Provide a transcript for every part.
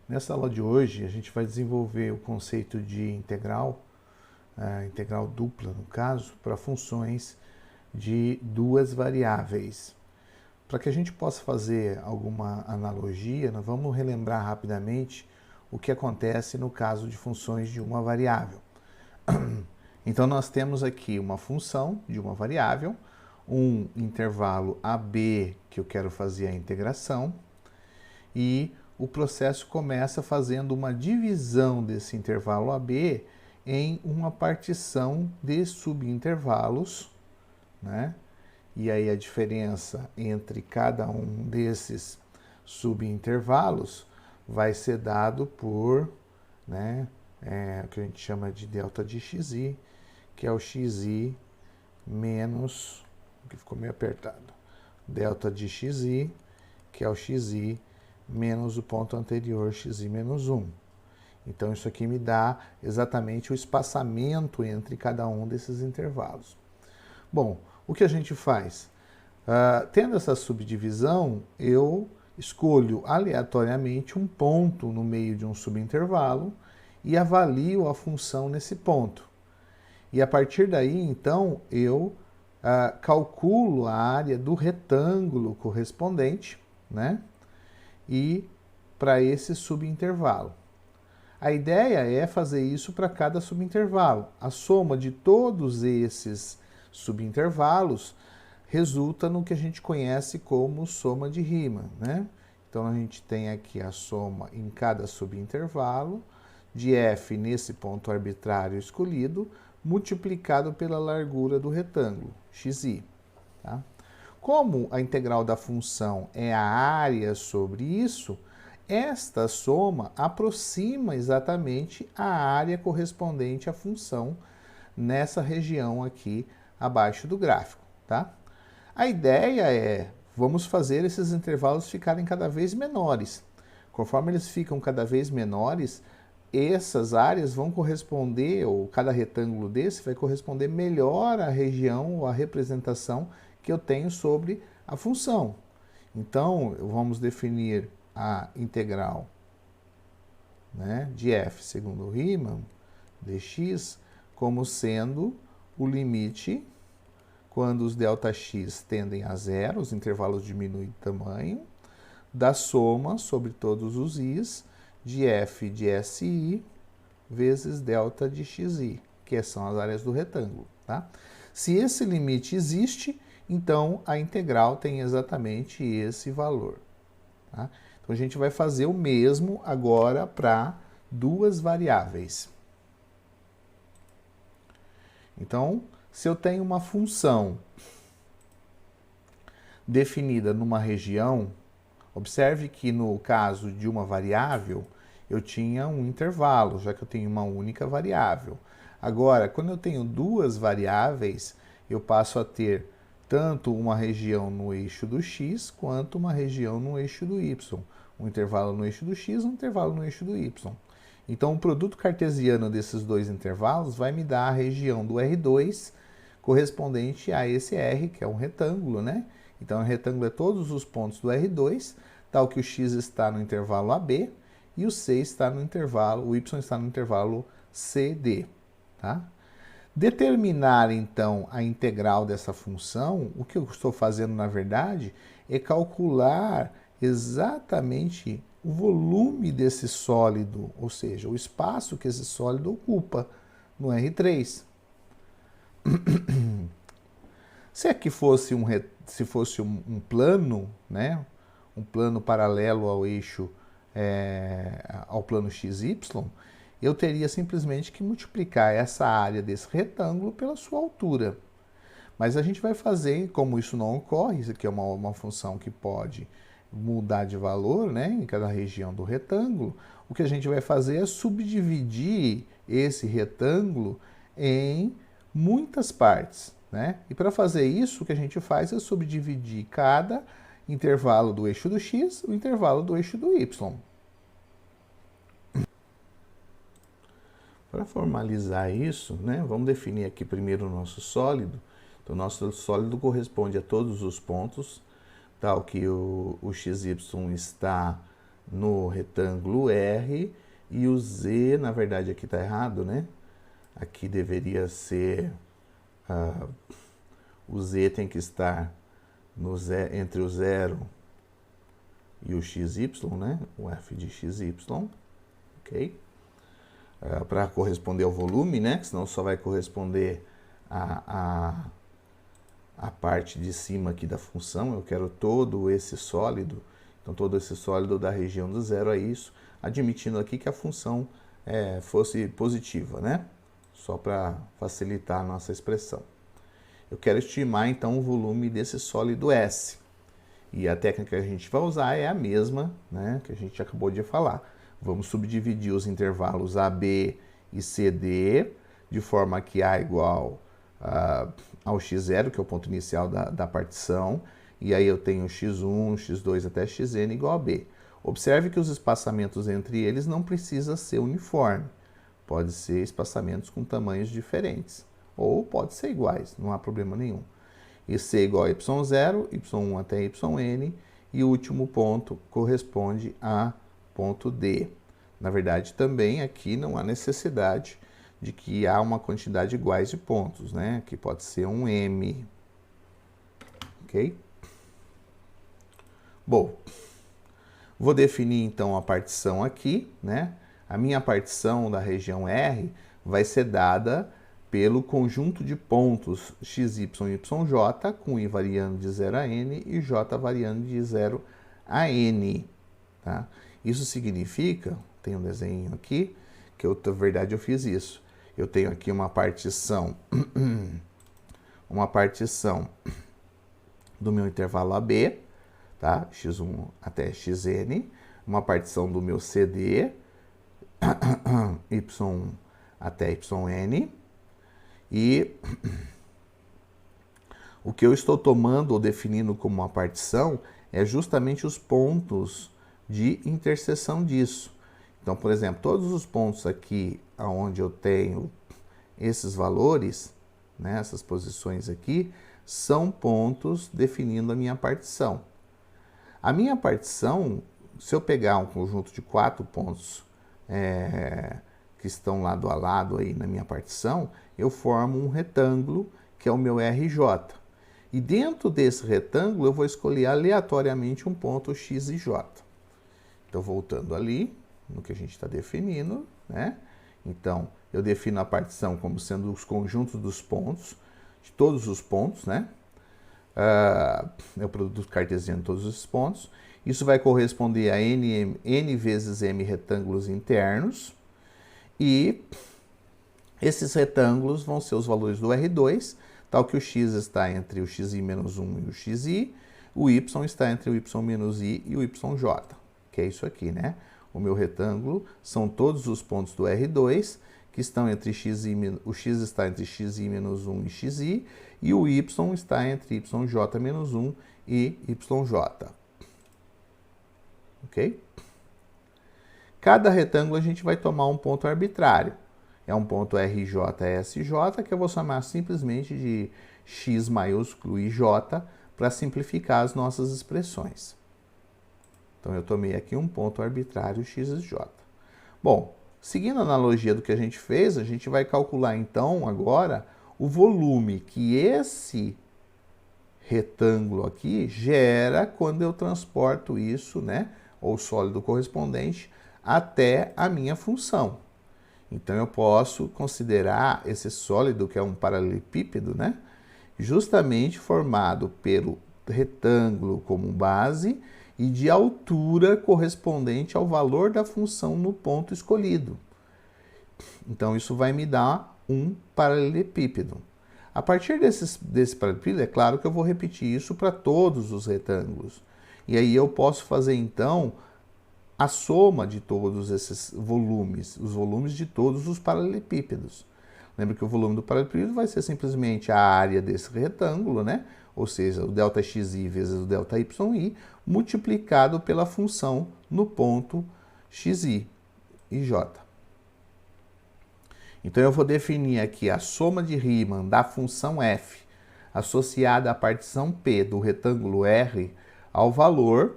Nessa aula de hoje, a gente vai desenvolver o conceito de integral, integral dupla no caso, para funções de duas variáveis. Para que a gente possa fazer alguma analogia, nós vamos relembrar rapidamente o que acontece no caso de funções de uma variável. Então, nós temos aqui uma função de uma variável, um intervalo AB que eu quero fazer a integração, e o processo começa fazendo uma divisão desse intervalo AB em uma partição de subintervalos, né? E aí a diferença entre cada um desses subintervalos vai ser dado por, né, o que a gente chama de delta de xi, que é o xi menos, que ficou meio apertado, delta de xi, que é o xi menos o ponto anterior, xi menos 1. Então, isso aqui me dá exatamente o espaçamento entre cada um desses intervalos. Bom, o que a gente faz? Tendo essa subdivisão, eu escolho aleatoriamente um ponto no meio de um subintervalo e avalio a função nesse ponto. E a partir daí, então, eu calculo a área do retângulo correspondente, né? E para esse subintervalo. A ideia é fazer isso para cada subintervalo. A soma de todos esses subintervalos resulta no que a gente conhece como soma de Riemann, né? Então, a gente tem aqui a soma em cada subintervalo de f nesse ponto arbitrário escolhido, multiplicado pela largura do retângulo, xi. Tá? Como a integral da função é a área sobre isso, esta soma aproxima exatamente a área correspondente à função nessa região aqui abaixo do gráfico. Tá? A ideia é, vamos fazer esses intervalos ficarem cada vez menores. Conforme eles ficam cada vez menores, essas áreas vão corresponder, ou cada retângulo desse vai corresponder melhor à região ou à representação que eu tenho sobre a função. Então, vamos definir a integral, né, de f segundo Riemann dx como sendo o limite quando os ΔX tendem a zero, os intervalos diminuem de tamanho, da soma sobre todos os i's de f de si vezes delta de xi, que são as áreas do retângulo. Tá? Se esse limite existe, então a integral tem exatamente esse valor. Tá? Então a gente vai fazer o mesmo agora para duas variáveis. Então, se eu tenho uma função definida numa região, observe que no caso de uma variável, eu tinha um intervalo, já que eu tenho uma única variável. Agora, quando eu tenho duas variáveis, eu passo a ter tanto uma região no eixo do x, quanto uma região no eixo do y. Um intervalo no eixo do x, um intervalo no eixo do y. Então, o produto cartesiano desses dois intervalos vai me dar a região do R2, correspondente a esse R, que é um retângulo, né? Então, o retângulo é todos os pontos do R2, tal que o x está no intervalo AB e o C está no intervalo, o Y está no intervalo CD, tá? Determinar, então, a integral dessa função, o que eu estou fazendo, na verdade, é calcular exatamente o volume desse sólido, ou seja, o espaço que esse sólido ocupa no R3. Se aqui fosse um plano, né, um plano paralelo ao eixo, ao plano XY, eu teria simplesmente que multiplicar essa área desse retângulo pela sua altura. Mas a gente vai fazer, como isso não ocorre, isso aqui é uma função que pode mudar de valor, né, em cada região do retângulo, o que a gente vai fazer é subdividir esse retângulo em muitas partes. Né? E para fazer isso, o que a gente faz é subdividir cada intervalo do eixo do x, o intervalo do eixo do y. Para formalizar isso, né, vamos definir aqui primeiro o nosso sólido. Então, o nosso sólido corresponde a todos os pontos, tal que o xy está no retângulo R e o Z, na verdade aqui está errado, né? Aqui deveria ser, o Z tem que estar entre o 0 e o XY, né? O F de XY, ok? Para corresponder ao volume, né? Senão só vai corresponder a parte de cima aqui da função. Eu quero todo esse sólido, então todo esse sólido da região do 0 a isso, admitindo aqui que a função fosse positiva, né? Só para facilitar a nossa expressão. Eu quero estimar então o volume desse sólido S. E a técnica que a gente vai usar é a mesma, né, que a gente acabou de falar. Vamos subdividir os intervalos AB e CD, de forma que A igual ao x0, que é o ponto inicial da partição, e aí eu tenho x1, x2 até xn igual a B. Observe que os espaçamentos entre eles não precisa ser uniforme. Pode ser espaçamentos com tamanhos diferentes, ou pode ser iguais, não há problema nenhum. E C igual a y0, y1 até yn, e o último ponto corresponde a ponto D. Na verdade, também aqui não há necessidade de que há uma quantidade iguais de pontos, né? Aqui pode ser um M. Ok? Bom, vou definir então a partição aqui, né? A minha partição da região R vai ser dada pelo conjunto de pontos x, y e yj, com i variando de 0 a n e j variando de 0 a n. Tá? Isso significa, tem um desenho aqui, que na verdade eu fiz isso. Eu tenho aqui uma partição do meu intervalo AB, tá? x1 até xn, uma partição do meu CD, y até yn, e o que eu estou tomando ou definindo como uma partição é justamente os pontos de interseção disso. Então, por exemplo, todos os pontos aqui onde eu tenho esses valores, né, essas posições aqui, são pontos definindo a minha partição. A minha partição, se eu pegar um conjunto de 4 pontos que estão lado a lado aí na minha partição, eu formo um retângulo, que é o meu RJ. E dentro desse retângulo, eu vou escolher aleatoriamente um ponto X e J. Então, voltando ali, no que a gente está definindo, né? Então, eu defino a partição como sendo os conjuntos dos pontos, de todos os pontos, né? É o produto cartesiano de todos os pontos. Isso vai corresponder a n vezes m retângulos internos. E esses retângulos vão ser os valores do R2, tal que o x está entre o xi menos 1 e o xi, o y está entre o y menos i e o yj, que é isso aqui, né? O meu retângulo são todos os pontos do R2, que estão entre o x está entre xi menos 1 e xi, e o y está entre yj menos 1 e yj. Ok? Cada retângulo a gente vai tomar um ponto arbitrário. É um ponto RJ-SJ, que eu vou chamar simplesmente de x maiúsculo e j, para simplificar as nossas expressões. Então, eu tomei aqui um ponto arbitrário x e j. Bom, seguindo a analogia do que a gente fez, a gente vai calcular, então, agora, o volume que esse retângulo aqui gera quando eu transporto isso, né, ou sólido correspondente, até a minha função. Então, eu posso considerar esse sólido, que é um paralelepípedo, né, justamente formado pelo retângulo como base e de altura correspondente ao valor da função no ponto escolhido. Então, isso vai me dar um paralelepípedo. A partir desse paralelepípedo, é claro que eu vou repetir isso para todos os retângulos. E aí eu posso fazer, então, a soma de todos esses volumes, os volumes de todos os paralelepípedos. Lembra que o volume do paralelepípedo vai ser simplesmente a área desse retângulo, né? Ou seja, o ΔXi vezes o ΔYi, multiplicado pela função no ponto xi e j. Então, eu vou definir aqui a soma de Riemann da função f associada à partição P do retângulo R ao valor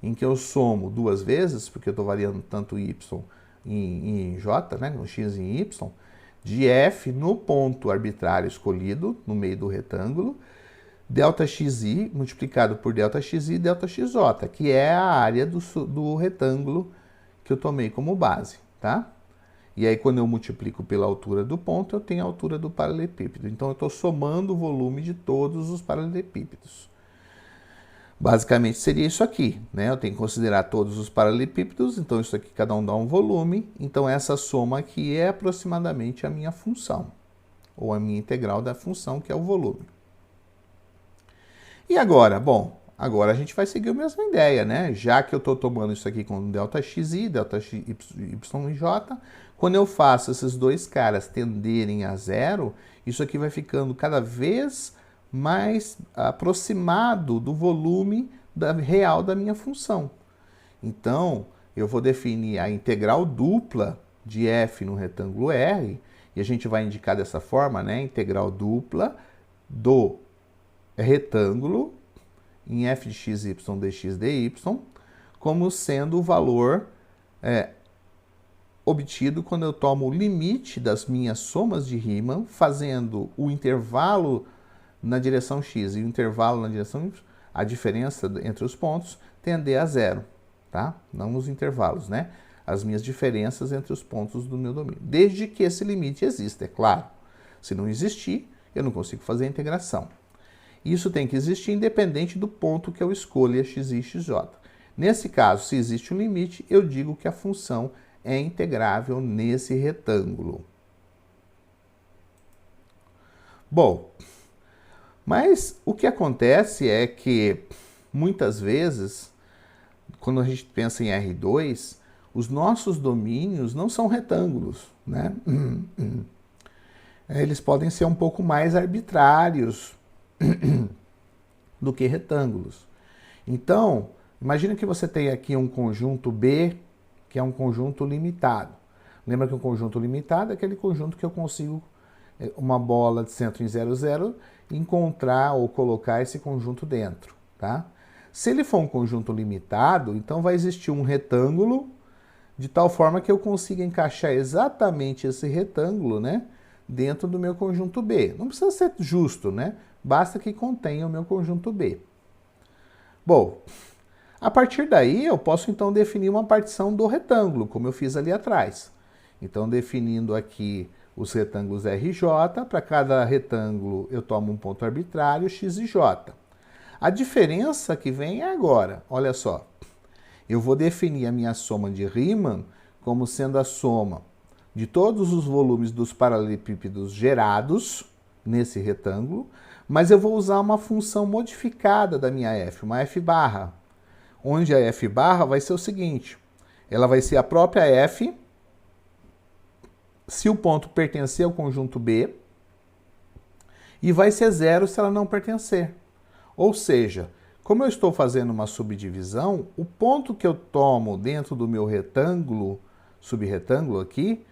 em que eu somo duas vezes, porque eu estou variando tanto y em j, né, no x em y, de f no ponto arbitrário escolhido, no meio do retângulo, ΔXi multiplicado por ΔXi e ΔXJ, que é a área do retângulo que eu tomei como base, tá? E aí, quando eu multiplico pela altura do ponto, eu tenho a altura do paralelepípedo. Então, eu estou somando o volume de todos os paralelepípedos. Basicamente, seria isso aqui, né? Eu tenho que considerar todos os paralelepípedos, então isso aqui cada um dá um volume. Então, essa soma aqui é aproximadamente a minha função, ou a minha integral da função, que é o volume. E agora? Bom, agora a gente vai seguir a mesma ideia, né? Já que eu estou tomando isso aqui com ΔXi, ΔXy e j, quando eu faço esses dois caras tenderem a zero, isso aqui vai ficando cada vez mais aproximado do volume real da minha função. Então, eu vou definir a integral dupla de f no retângulo R, e a gente vai indicar dessa forma, né? Integral dupla do retângulo em f de xy dx dy, como sendo o valor obtido quando eu tomo o limite das minhas somas de Riemann, fazendo o intervalo na direção x e o intervalo na direção y, a diferença entre os pontos, tender a zero, tá? Não os intervalos, né? As minhas diferenças entre os pontos do meu domínio. Desde que esse limite exista, é claro. Se não existir, eu não consigo fazer a integração. Isso tem que existir independente do ponto que eu escolha xi e xj. Nesse caso, se existe um limite, eu digo que a função é integrável nesse retângulo. Bom, mas o que acontece é que, muitas vezes, quando a gente pensa em R2, os nossos domínios não são retângulos, né? Eles podem ser um pouco mais arbitrários do que retângulos. Então, imagina que você tem aqui um conjunto B, que é um conjunto limitado. Lembra que um conjunto limitado é aquele conjunto que eu consigo, uma bola de centro em 0, 0, encontrar ou colocar esse conjunto dentro, tá? Se ele for um conjunto limitado, então vai existir um retângulo de tal forma que eu consiga encaixar exatamente esse retângulo, né, dentro do meu conjunto B. Não precisa ser justo, né? Basta que contenha o meu conjunto B. Bom, a partir daí eu posso então definir uma partição do retângulo, como eu fiz ali atrás. Então, definindo aqui os retângulos RJ, para cada retângulo eu tomo um ponto arbitrário, x e j. A diferença que vem é agora, olha só. Eu vou definir a minha soma de Riemann como sendo a soma de todos os volumes dos paralelepípedos gerados nesse retângulo, mas eu vou usar uma função modificada da minha f, uma f barra, onde a f barra vai ser o seguinte, ela vai ser a própria f, se o ponto pertencer ao conjunto B, e vai ser zero se ela não pertencer. Ou seja, como eu estou fazendo uma subdivisão, o ponto que eu tomo dentro do meu retângulo, subretângulo aqui,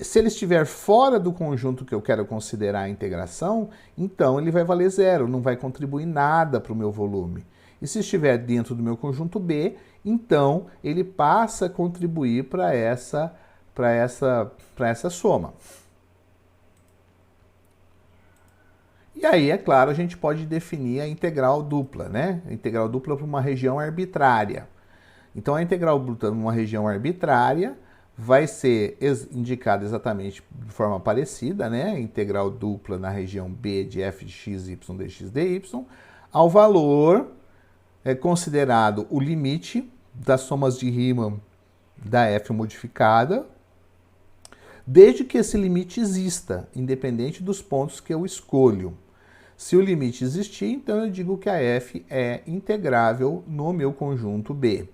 se ele estiver fora do conjunto que eu quero considerar a integração, então ele vai valer zero, não vai contribuir nada para o meu volume. E se estiver dentro do meu conjunto B, então ele passa a contribuir para essa soma. E aí, é claro, a gente pode definir a integral dupla, né? A integral dupla para uma região arbitrária. Então, a integral dupla para uma região arbitrária vai ser indicada exatamente de forma parecida, né? Integral dupla na região B de f de x, y, dx, dy, ao valor considerado o limite das somas de Riemann da f modificada, desde que esse limite exista, independente dos pontos que eu escolho. Se o limite existir, então eu digo que a f é integrável no meu conjunto B.